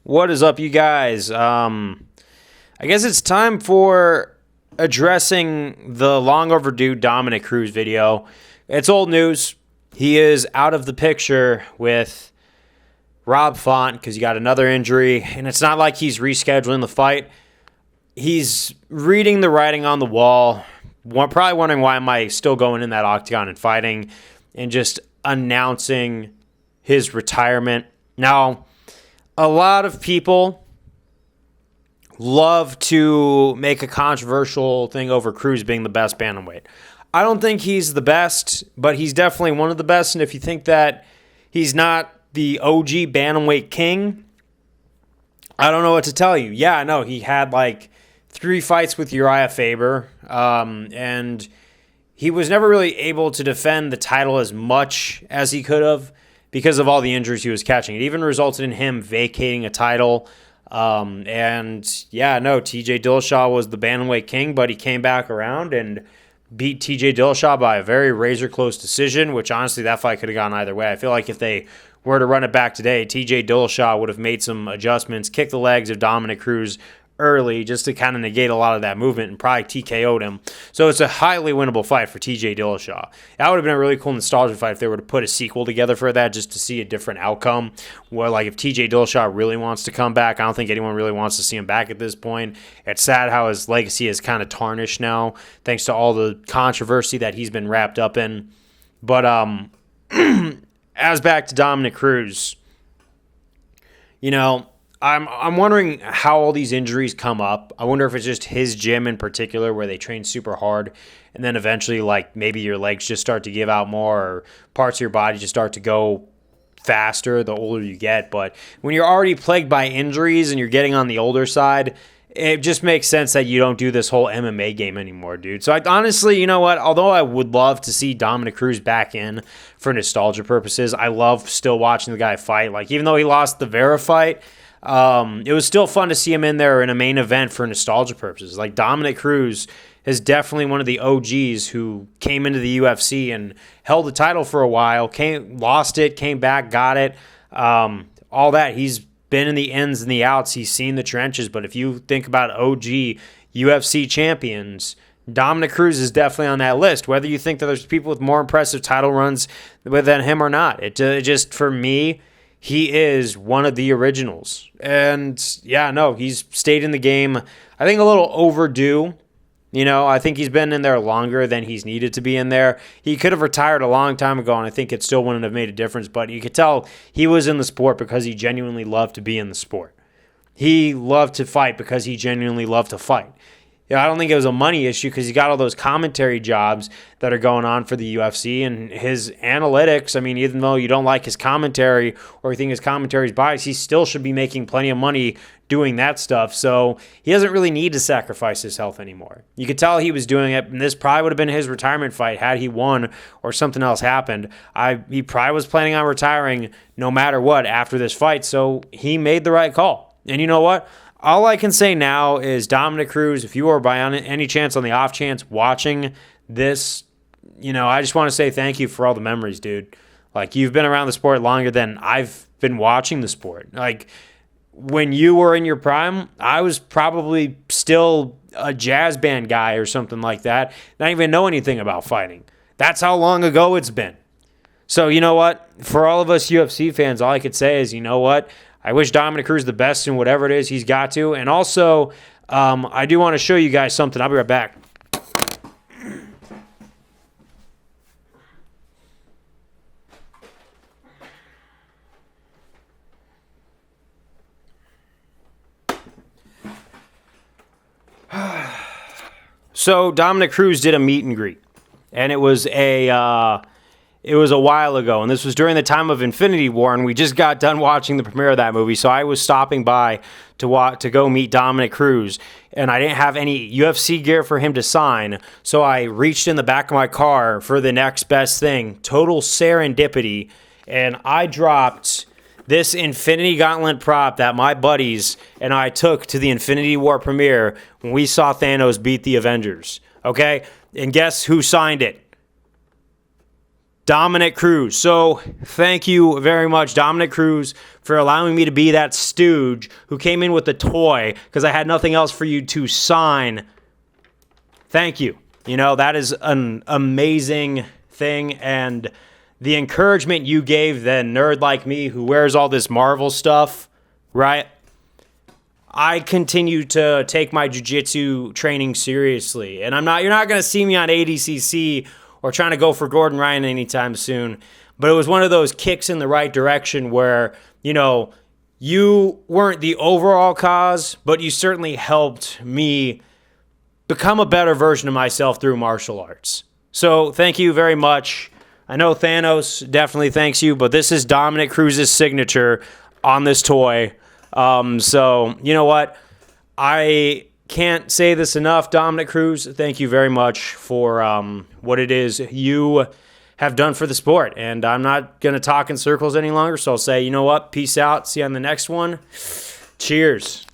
What is up, you guys? I guess it's time for addressing the long overdue Dominick Cruz video. It's old news. He is out of the picture with Rob Font because he got another injury, and it's not like he's rescheduling the fight. He's reading the writing on the wall. Probably wondering why am I still going in that octagon and fighting, and just announcing his retirement. Now, a lot of people love to make a controversial thing over Cruz being the best bantamweight. I don't think he's the best, but he's definitely one of the best. And if you think that he's not the OG bantamweight king, I don't know what to tell you. Yeah, I know he had like 3 fights with Uriah Faber, and he was never really able to defend the title as much as he could have because of all the injuries he was catching. It even resulted in him vacating a title. TJ Dillashaw was the bantamweight king, but he came back around and beat TJ Dillashaw by a very razor-close decision, which honestly, that fight could have gone either way. I feel like if they were to run it back today, TJ Dillashaw would have made some adjustments, kicked the legs of Dominick Cruz early just to kind of negate a lot of that movement and probably TKO'd him. So it's a highly winnable fight for TJ Dillashaw. That would have been a really cool nostalgia fight if they were to put a sequel together for that just to see a different outcome. Where like if TJ Dillashaw really wants to come back, I don't think anyone really wants to see him back at this point. It's sad how his legacy is kind of tarnished now thanks to all the controversy that he's been wrapped up in. But as back to Dominick Cruz, I'm wondering how all these injuries come up. I wonder if it's just his gym in particular where they train super hard and then eventually like maybe your legs just start to give out more or parts of your body just start to go faster the older you get. But when you're already plagued by injuries and you're getting on the older side, it just makes sense that you don't do this whole MMA game anymore, dude. So honestly, you know what? Although I would love to see Dominick Cruz back in for nostalgia purposes, I love still watching the guy fight. Like even though he lost the Vera fight, it was still fun to see him in there in a main event for nostalgia purposes. Like Dominick Cruz is definitely one of the OGs who came into the UFC and held the title for a while, lost it, came back, got it, all that. He's been in the ins and the outs. He's seen the trenches. But if you think about OG UFC champions, Dominick Cruz is definitely on that list, whether you think that there's people with more impressive title runs than him or not. It just, for me, he is one of the originals. And he's stayed in the game, I think a little overdue. I think he's been in there longer than he's needed to be in there. He could have retired a long time ago, and I think it still wouldn't have made a difference. But you could tell he was in the sport because he genuinely loved to be in the sport. He loved to fight because he genuinely loved to fight. I don't think it was a money issue because he got all those commentary jobs that are going on for the UFC and his analytics. I mean, even though you don't like his commentary or you think his commentary is biased, he still should be making plenty of money doing that stuff. So he doesn't really need to sacrifice his health anymore. You could tell he was doing it, and this probably would have been his retirement fight had he won or something else happened. He probably was planning on retiring no matter what after this fight, so he made the right call. And you know what? All I can say now is Dominick Cruz, if you are by any chance on the off chance watching this, I just want to say thank you for all the memories, dude. Like, you've been around the sport longer than I've been watching the sport. Like, when you were in your prime, I was probably still a jazz band guy or something like that. Not even know anything about fighting. That's how long ago it's been. So, you know what? For all of us UFC fans, all I could say is, you know what? I wish Dominick Cruz the best in whatever it is he's got to. And also, I do want to show you guys something. I'll be right back. So Dominick Cruz did a meet and greet, and it was a while ago, and this was during the time of Infinity War, and we just got done watching the premiere of that movie, so I was stopping by to go meet Dominick Cruz, and I didn't have any UFC gear for him to sign, so I reached in the back of my car for the next best thing, total serendipity, and I dropped this Infinity Gauntlet prop that my buddies and I took to the Infinity War premiere when we saw Thanos beat the Avengers, okay? And guess who signed it? Dominick Cruz. So thank you very much, Dominick Cruz, for allowing me to be that stooge who came in with the toy because I had nothing else for you to sign. Thank you. That is an amazing thing, and the encouragement you gave the nerd like me who wears all this Marvel stuff, right? I continue to take my jiu-jitsu training seriously, and you're not going to see me on ADCC or trying to go for Gordon Ryan anytime soon, but it was one of those kicks in the right direction where, you weren't the overall cause, but you certainly helped me become a better version of myself through martial arts. So thank you very much. I know Thanos definitely thanks you, but this is Dominick Cruz's signature on this toy. So you know what? I can't say this enough, Dominick Cruz. Thank you very much for what it is you have done for the sport. And I'm not going to talk in circles any longer, so I'll say, you know what? Peace out. See you on the next one. Cheers.